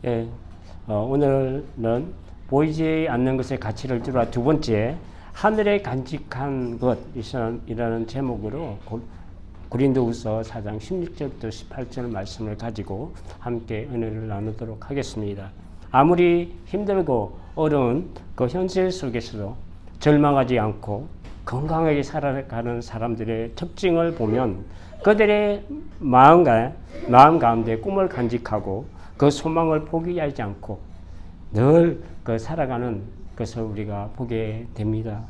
예, 오늘은 보이지 않는 것의 가치를 두라 두 번째, 하늘에 간직한 것이라는 제목으로 고린도후서 4장 16절부터 18절 말씀을 가지고 함께 은혜를 나누도록 하겠습니다. 아무리 힘들고 어려운 그 현실 속에서도 절망하지 않고 건강하게 살아가는 사람들의 특징을 보면 그들의 마음 가운데 꿈을 간직하고 그 소망을 포기하지 않고 늘 그 살아가는 것을 우리가 보게 됩니다.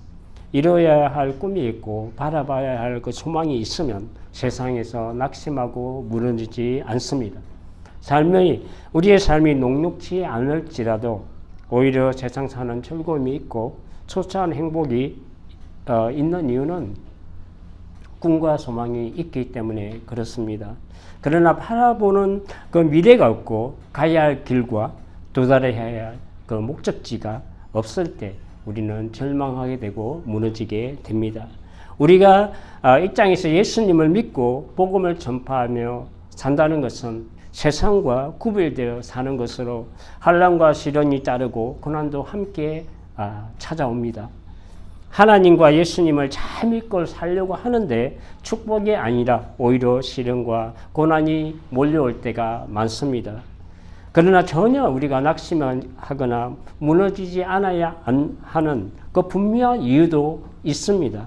이루어야 할 꿈이 있고 바라봐야 할 그 소망이 있으면 세상에서 낙심하고 무너지지 않습니다. 우리의 삶이 녹록지 않을지라도 오히려 세상 사는 즐거움이 있고 초라한 행복이 있는 이유는 꿈과 소망이 있기 때문에 그렇습니다. 그러나 바라보는 그 미래가 없고 가야 할 길과 도달해야 할 그 목적지가 없을 때 우리는 절망하게 되고 무너지게 됩니다. 우리가 이 땅에서 예수님을 믿고 복음을 전파하며 산다는 것은 세상과 구별되어 사는 것으로 환난과 시련이 따르고 고난도 함께 찾아옵니다. 하나님과 예수님을 잘 믿고 살려고 하는데 축복이 아니라 오히려 시련과 고난이 몰려올 때가 많습니다. 그러나 전혀 우리가 낙심하거나 무너지지 않아야 하는 그 분명한 이유도 있습니다.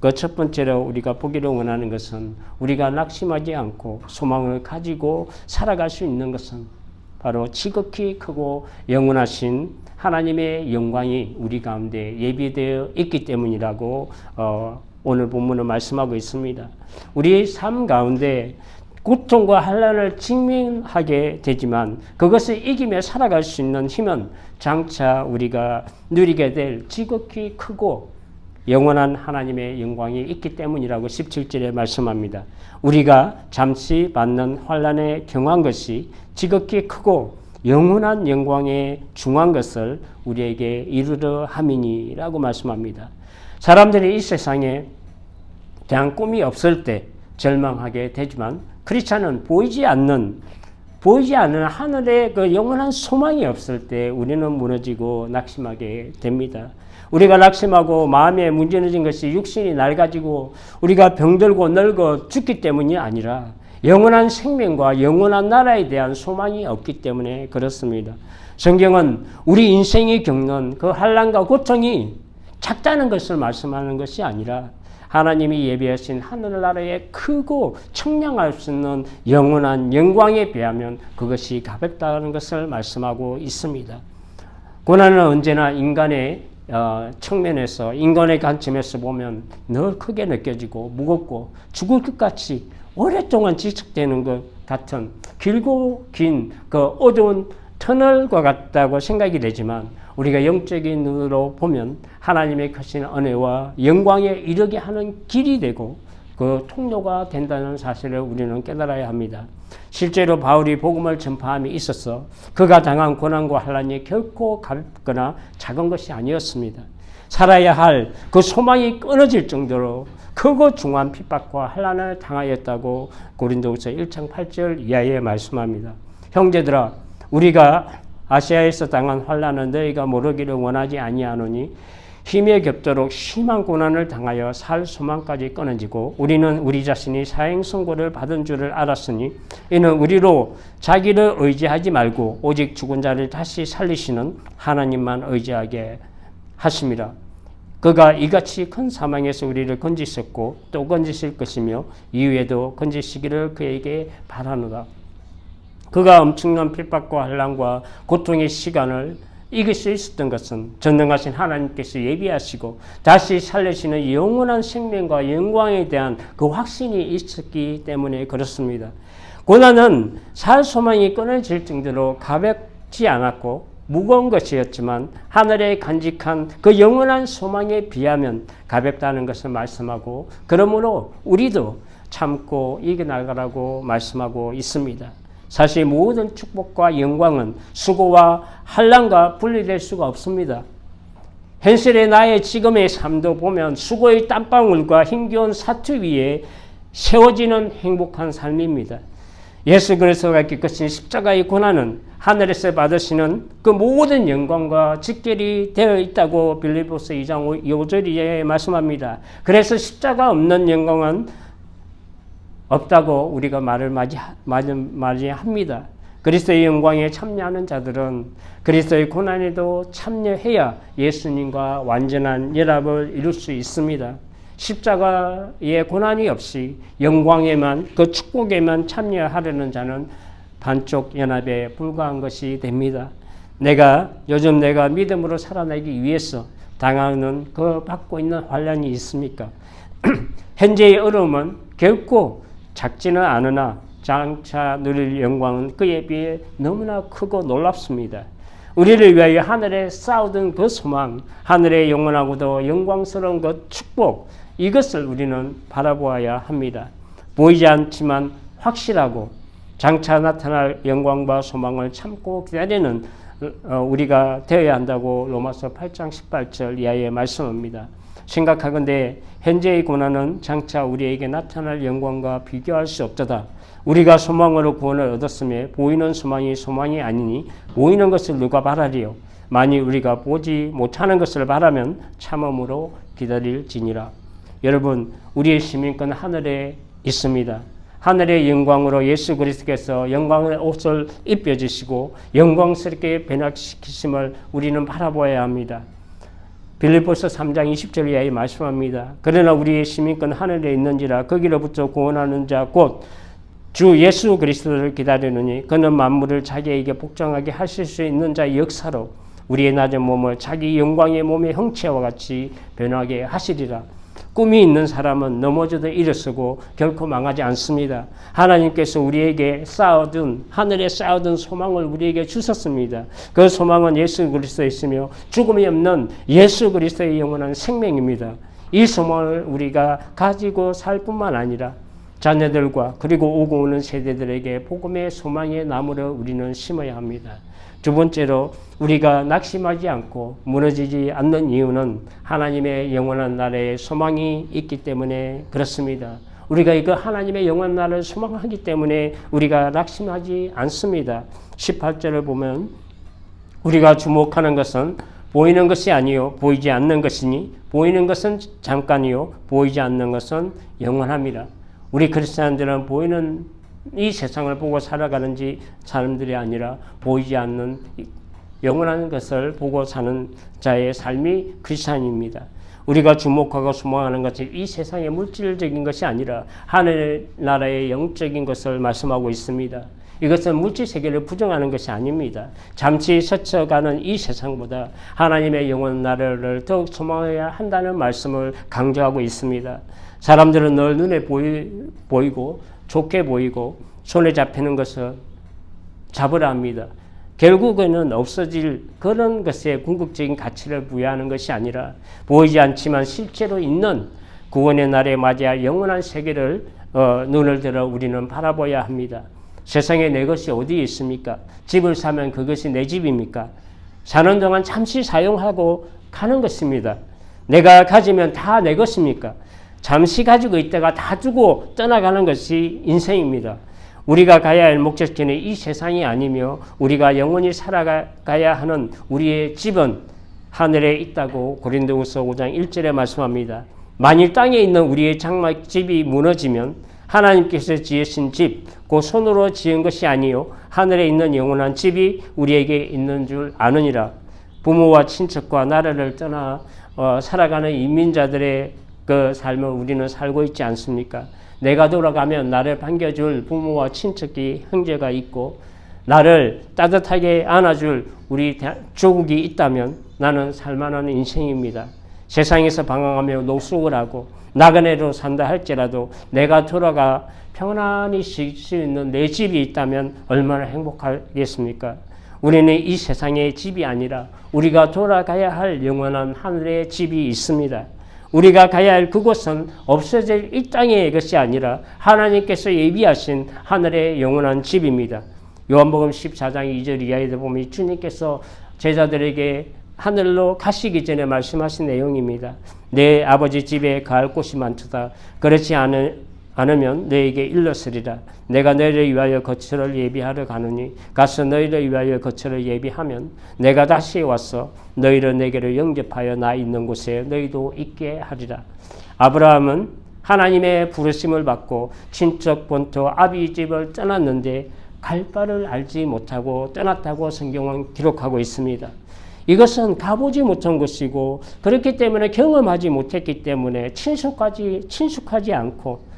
그 첫 번째로 우리가 보기를 원하는 것은 우리가 낙심하지 않고 소망을 가지고 살아갈 수 있는 것은 바로 지극히 크고 영원하신 하나님의 영광이 우리 가운데 예비되어 있기 때문이라고 오늘 본문은 말씀하고 있습니다. 우리 삶 가운데 고통과 환난을 직면하게 되지만 그것을 이기며 살아갈 수 있는 힘은 장차 우리가 누리게 될 지극히 크고 영원한 하나님의 영광이 있기 때문이라고 17절에 말씀합니다. 우리가 잠시 받는 환난에 경한 것이 지극히 크고 영원한 영광에 중한 것을 우리에게 이루려 함이니라고 말씀합니다. 사람들이 이 세상에 대한 꿈이 없을 때 절망하게 되지만 크리스찬은 보이지 않는 하늘에 그 영원한 소망이 없을 때 우리는 무너지고 낙심하게 됩니다. 우리가 낙심하고 마음에 문제는 것이 육신이 낡아지고 우리가 병들고 늙어 죽기 때문이 아니라 영원한 생명과 영원한 나라에 대한 소망이 없기 때문에 그렇습니다. 성경은 우리 인생이 겪는 그 환난과 고통이 작다는 것을 말씀하는 것이 아니라 하나님이 예비하신 하늘나라의 크고 청량할 수 있는 영원한 영광에 비하면 그것이 가볍다는 것을 말씀하고 있습니다. 고난은 언제나 인간의 측면에서 인간의 관점에서 보면 늘 크게 느껴지고 무겁고 죽을 것 같이 오랫동안 지속되는 것 같은 길고 긴 그 어두운 터널과 같다고 생각이 되지만 우리가 영적인 눈으로 보면 하나님의 크신 은혜와 영광에 이르게 하는 길이 되고 그 통로가 된다는 사실을 우리는 깨달아야 합니다. 실제로 바울이 복음을 전파함에 있어서 그가 당한 고난과 환난이 결코 가볍거나 작은 것이 아니었습니다. 살아야 할 그 소망이 끊어질 정도로 크고 중한 핍박과 환난을 당하였다고 고린도후서 1장 8절 이하에 말씀합니다. 형제들아, 우리가 아시아에서 당한 환난은 너희가 모르기를 원하지 아니하노니 힘에 겹도록 심한 고난을 당하여 살 소망까지 끊어지고 우리는 우리 자신이 사형 선고를 받은 줄을 알았으니 이는 우리로 자기를 의지하지 말고 오직 죽은 자를 다시 살리시는 하나님만 의지하게 하심이라. 그가 이같이 큰 사망에서 우리를 건지셨고 또 건지실 것이며 이후에도 건지시기를 그에게 바라노라. 그가 엄청난 핍박과 환난과 고통의 시간을 이길 수 있었던 것은 전능하신 하나님께서 예비하시고 다시 살리시는 영원한 생명과 영광에 대한 그 확신이 있었기 때문에 그렇습니다. 고난은 살 소망이 끊어질 정도로 가볍지 않았고 무거운 것이었지만 하늘에 간직한 그 영원한 소망에 비하면 가볍다는 것을 말씀하고 그러므로 우리도 참고 이겨나가라고 말씀하고 있습니다. 사실 모든 축복과 영광은 수고와 환난과 분리될 수가 없습니다. 현실의 나의 지금의 삶도 보면 수고의 땀방울과 힘겨운 사투 위에 세워지는 행복한 삶입니다. 예수 그리스도가 겪으신 십자가의 고난은 하늘에서 받으시는 그 모든 영광과 직결이 되어 있다고 빌립보서 2장 5절에 말씀합니다. 그래서 십자가 없는 영광은 없다고 우리가 말을 맞이합니다. 그리스도의 영광에 참여하는 자들은 그리스도의 고난에도 참여해야 예수님과 완전한 연합을 이룰 수 있습니다. 십자가의 고난이 없이 영광에만, 그 축복에만 참여하려는 자는 반쪽 연합에 불과한 것이 됩니다. 요즘 내가 믿음으로 살아내기 위해서 당하는 그 받고 있는 환난이 있습니까? 현재의 어려움은 결코 작지는 않으나 장차 누릴 영광은 그에 비해 너무나 크고 놀랍습니다. 우리를 위하여 하늘에 쌓아둔 그 소망, 하늘의 영원하고도 영광스러운 그 축복, 이것을 우리는 바라보아야 합니다. 보이지 않지만 확실하고 장차 나타날 영광과 소망을 참고 기다리는 우리가 되어야 한다고 로마서 8장 18절 이하에 말씀합니다. 심각하건대 현재의 고난은 장차 우리에게 나타날 영광과 비교할 수 없도다. 우리가 소망으로 구원을 얻었음에 보이는 소망이 아니니 보이는 것을 누가 바라리요. 만일 우리가 보지 못하는 것을 바라면 참음으로 기다릴지니라. 여러분, 우리의 시민권은 하늘에 있습니다. 하늘의 영광으로 예수 그리스도께서 영광의 옷을 입혀주시고 영광스럽게 변화시키심을 우리는 바라보아야 합니다. 빌립보서 3장 20절 이하에 말씀합니다. 그러나 우리의 시민권은 하늘에 있는지라 거기로부터 구원하는 자 곧 주 예수 그리스도를 기다리느니 그는 만물을 자기에게 복종하게 하실 수 있는 자의 역사로 우리의 낮은 몸을 자기 영광의 몸의 형체와 같이 변하게 하시리라. 꿈이 있는 사람은 넘어져도 일어서고 결코 망하지 않습니다. 하나님께서 우리에게 하늘에 쌓아둔 소망을 우리에게 주셨습니다. 그 소망은 예수 그리스도에 있으며 죽음이 없는 예수 그리스도의 영원한 생명입니다. 이 소망을 우리가 가지고 살 뿐만 아니라 자녀들과 그리고 오고 오는 세대들에게 복음의 소망의 나무를 우리는 심어야 합니다. 두 번째로 우리가 낙심하지 않고 무너지지 않는 이유는 하나님의 영원한 나라에 소망이 있기 때문에 그렇습니다. 우리가 이거 하나님의 영원한 나라를 소망하기 때문에 우리가 낙심하지 않습니다. 18절을 보면 우리가 주목하는 것은 보이는 것이 아니요 보이지 않는 것이니 보이는 것은 잠깐이요 보이지 않는 것은 영원합니다. 우리 크리스찬들은 보이는 이 세상을 보고 살아가는 사람들이 아니라 보이지 않는 영원한 것을 보고 사는 자의 삶이 크리스찬입니다. 우리가 주목하고 소망하는 것이 이 세상의 물질적인 것이 아니라 하늘 나라의 영적인 것을 말씀하고 있습니다. 이것은 물질 세계를 부정하는 것이 아닙니다. 잠시 스쳐가는 이 세상보다 하나님의 영원 나라를 더욱 소망해야 한다는 말씀을 강조하고 있습니다. 사람들은 늘 눈에 보이고 좋게 보이고 손에 잡히는 것을 잡으라 합니다. 결국에는 없어질 그런 것에 궁극적인 가치를 부여하는 것이 아니라 보이지 않지만 실제로 있는 구원의 날에 맞이할 영원한 세계를 눈을 들어 우리는 바라봐야 합니다. 세상에 내 것이 어디에 있습니까? 집을 사면 그것이 내 집입니까? 사는 동안 잠시 사용하고 가는 것입니다. 내가 가지면 다 내 것입니까? 잠시 가지고 있다가 다 두고 떠나가는 것이 인생입니다. 우리가 가야 할 목적지는 이 세상이 아니며 우리가 영원히 살아가야 하는 우리의 집은 하늘에 있다고 고린도후서 5장 1절에 말씀합니다. 만일 땅에 있는 우리의 장막집이 무너지면 하나님께서 지으신 집, 그 손으로 지은 것이 아니요 하늘에 있는 영원한 집이 우리에게 있는 줄 아느니라. 부모와 친척과 나라를 떠나 살아가는 이민자들의 그 삶을 우리는 살고 있지 않습니까? 내가 돌아가면 나를 반겨줄 부모와 친척이 형제가 있고 나를 따뜻하게 안아줄 우리 조국이 있다면 나는 살만한 인생입니다. 세상에서 방황하며 노숙을 하고 나그네로 산다 할지라도 내가 돌아가 평안히 쉴 수 있는 내 집이 있다면 얼마나 행복하겠습니까? 우리는 이 세상의 집이 아니라 우리가 돌아가야 할 영원한 하늘의 집이 있습니다. 우리가 가야 할 그곳은 없어질 이 땅의 것이 아니라 하나님께서 예비하신 하늘의 영원한 집입니다. 요한복음 14장 2절 이하에도 보면 주님께서 제자들에게 하늘로 가시기 전에 말씀하신 내용입니다. 내 아버지 집에 갈 곳이 많도다. 그렇지 않으면 너에게 일렀으리라. 내가 너희를 위하여 거처를 예비하러 가느니 가서 너희를 위하여 거처를 예비하면 내가 다시 와서 너희를 내게로 영접하여 나 있는 곳에 너희도 있게 하리라. 아브라함은 하나님의 부르심을 받고 친척 본토 아비 집을 떠났는데 갈 바를 알지 못하고 떠났다고 성경은 기록하고 있습니다. 이것은 가보지 못한 것이고 그렇기 때문에 경험하지 못했기 때문에 친숙하지 않고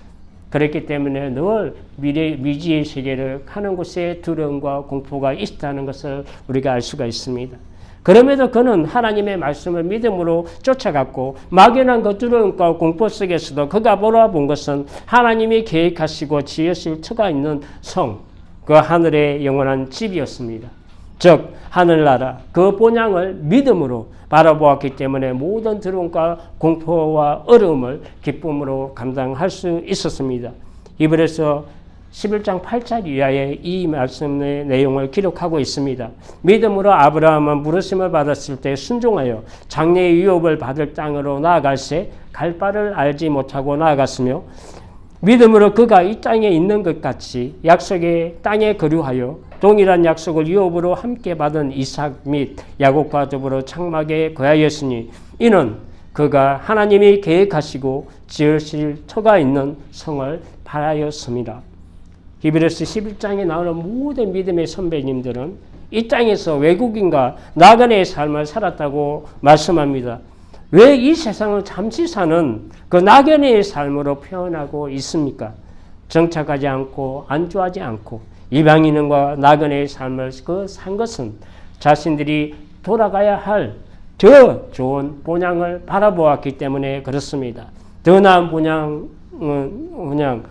그렇기 때문에 늘 미지의 세계를 가는 곳에 두려움과 공포가 있다는 것을 우리가 알 수가 있습니다. 그럼에도 그는 하나님의 말씀을 믿음으로 쫓아갔고 막연한 그 두려움과 공포 속에서도 그가 바라본 것은 하나님이 계획하시고 지으실 터가 있는 성, 그 하늘의 영원한 집이었습니다. 즉 하늘나라 그 본향을 믿음으로 바라보았기 때문에 모든 두려움과 공포와 어려움을 기쁨으로 감당할 수 있었습니다. 히브리서 11장 8절 이하에 이 말씀의 내용을 기록하고 있습니다. 믿음으로 아브라함은 부르심을 받았을 때 순종하여 장래의 유업을 받을 땅으로 나아갈새 갈 바를 알지 못하고 나아갔으며 믿음으로 그가 이 땅에 있는 것 같이 약속의 땅에 거류하여 동일한 약속을 유업으로 함께 받은 이삭 및 야곱과 더불어 장막에 거하였으니 이는 그가 하나님이 계획하시고 지으실 터가 있는 성을 바라였습니다. 히브리서 11장에 나오는 모든 믿음의 선배님들은 이 땅에서 외국인과 나그네의 삶을 살았다고 말씀합니다. 왜 이 세상을 잠시 사는 그 나그네의 삶으로 표현하고 있습니까? 정착하지 않고 안주하지 않고 이방인과 나그네의 삶을 산 것은 자신들이 돌아가야 할 더 좋은 본향을 바라보았기 때문에 그렇습니다. 더 나은 본향은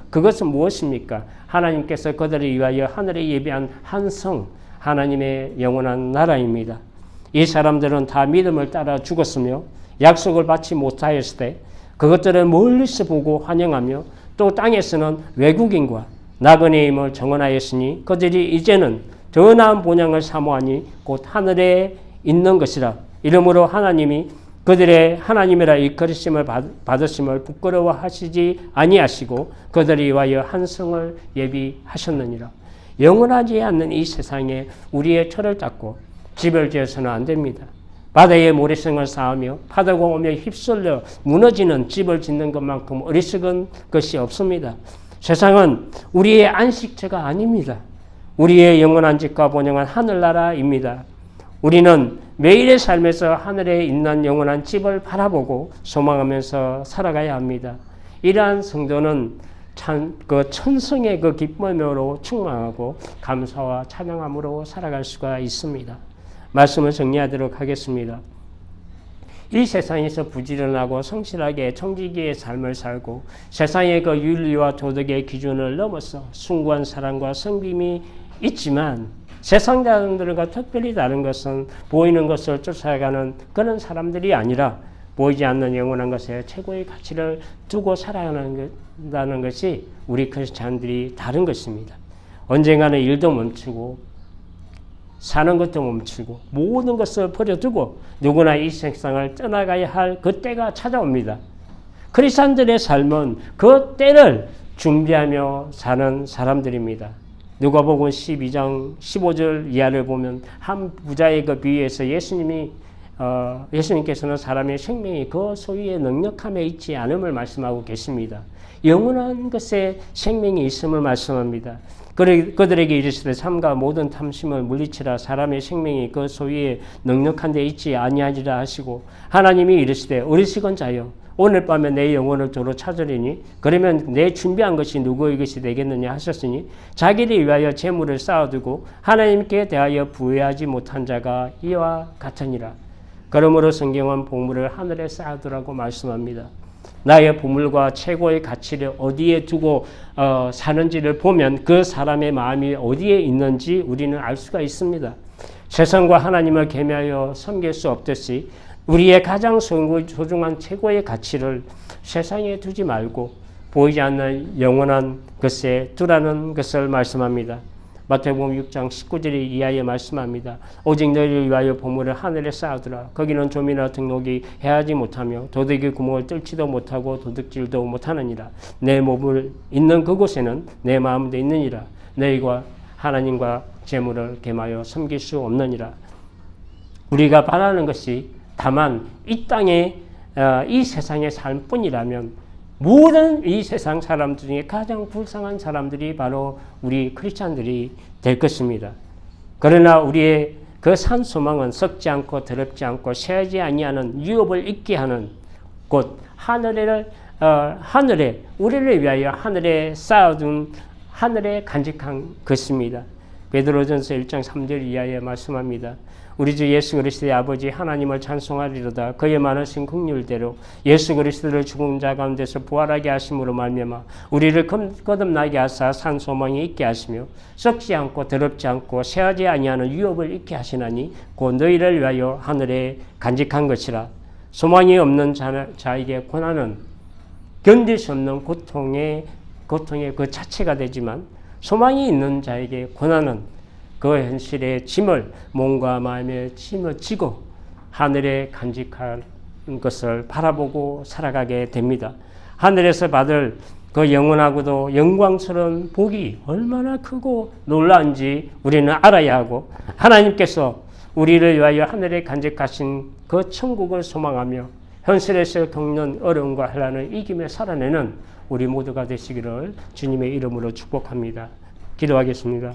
그것은 무엇입니까? 하나님께서 그들을 위하여 하늘에 예비한 한 성, 하나님의 영원한 나라입니다. 이 사람들은 다 믿음을 따라 죽었으며 약속을 받지 못하였을 때 그것들을 멀리서 보고 환영하며 또 땅에서는 외국인과 나그네임을 정언하였으니 그들이 이제는 더 나은 본향을 사모하니 곧 하늘에 있는 것이라. 이러므로 하나님이 그들의 하나님이라 일컬으심을 받으심을 부끄러워하시지 아니하시고 그들을 위하여 한 성을 예비하셨느니라. 영원하지 않는 이 세상에 우리의 터를 닦고 집을 지어서는 안 됩니다. 바다에 모래성을 쌓으며 파도가 오며 휩쓸려 무너지는 집을 짓는 것만큼 어리석은 것이 없습니다. 세상은 우리의 안식처가 아닙니다. 우리의 영원한 집과 본영은 하늘나라입니다. 우리는 매일의 삶에서 하늘에 있는 영원한 집을 바라보고 소망하면서 살아가야 합니다. 이러한 성도는 그 천성의 그 기쁨으로 충만하고 감사와 찬양함으로 살아갈 수가 있습니다. 말씀을 정리하도록 하겠습니다. 이 세상에서 부지런하고 성실하게 청지기의 삶을 살고 세상의 그 윤리와 도덕의 기준을 넘어서 숭고한 사랑과 성김이 있지만 세상 사람들과 특별히 다른 것은 보이는 것을 쫓아가는 그런 사람들이 아니라 보이지 않는 영원한 것에 최고의 가치를 두고 살아간다는 것이 우리 크리스찬들이 다른 것입니다. 언젠가는 일도 멈추고 사는 것도 멈추고 모든 것을 버려두고 누구나 이 세상을 떠나가야 할 그 때가 찾아옵니다. 크리스찬들의 삶은 그 때를 준비하며 사는 사람들입니다. 누가복음 12장 15절 이하를 보면 한 부자의 그 비유에서 예수님께서는 사람의 생명이 그 소유의 능력함에 있지 않음을 말씀하고 계십니다. 영원한 것에 생명이 있음을 말씀합니다. 그들에게 이르시되 삼가 모든 탐심을 물리치라. 사람의 생명이 그 소유의 능력한 데 있지 아니하리라 하시고 하나님이 이르시되 어리석은 자여 오늘 밤에 내 영혼을 도로 찾으리니 그러면 내 준비한 것이 누구의 것이 되겠느냐 하셨으니 자기를 위하여 재물을 쌓아두고 하나님께 대하여 부여하지 못한 자가 이와 같으니라. 그러므로 성경은 보물을 하늘에 쌓아두라고 말씀합니다. 나의 보물과 최고의 가치를 어디에 두고 사는지를 보면 그 사람의 마음이 어디에 있는지 우리는 알 수가 있습니다. 세상과 하나님을 겸하여 섬길 수 없듯이 우리의 가장 소중한 최고의 가치를 세상에 두지 말고 보이지 않는 영원한 것에 두라는 것을 말씀합니다. 마태복음 6장 19절에 이하에 말씀합니다. 오직 너희를 위하여 보물을 하늘에 쌓아두라. 거기는 좀이나 등록이 해하지 못하며 도둑이 구멍을 뚫지도 못하고 도둑질도 못하느니라. 내 몸을 있는 그곳에는 내 마음도 있느니라. 너희가 하나님과 재물을 겸하여 섬길 수 없느니라. 우리가 바라는 것이 다만 이 땅에 이 세상의 삶뿐이라면 모든 이 세상 사람들 중에 가장 불쌍한 사람들이 바로 우리 크리스찬들이 될 것입니다. 그러나 우리의 그 산 소망은 썩지 않고 더럽지 않고 쇠하지 아니하는 유업을 잊게 하는 곳 하늘에 우리를 위하여 하늘에 쌓아둔 하늘에 간직한 것입니다. 베드로전서 1장 3절 이하에 말씀합니다. 우리 주 예수 그리스도의 아버지 하나님을 찬송하리로다. 그의 많으신 긍휼대로 예수 그리스도를 죽은 자 가운데서 부활하게 하심으로 말미암아 우리를 거듭나게 하사 산 소망이 있게 하시며 썩지 않고 더럽지 않고 쇠하지 아니하는 유업을 잊게 하시나니 곧 너희를 위하여 하늘에 간직한 것이라. 소망이 없는 자에게 고난은 견딜 수 없는 고통의 그 자체가 되지만 소망이 있는 자에게 고난은 그 현실의 짐을 몸과 마음의 짐을 지고 하늘에 간직한 것을 바라보고 살아가게 됩니다. 하늘에서 받을 그 영원하고도 영광스러운 복이 얼마나 크고 놀라운지 우리는 알아야 하고 하나님께서 우리를 위하여 하늘에 간직하신 그 천국을 소망하며 현실에서 겪는 어려움과 환난을 이기며 살아내는 우리 모두가 되시기를 주님의 이름으로 축복합니다. 기도하겠습니다.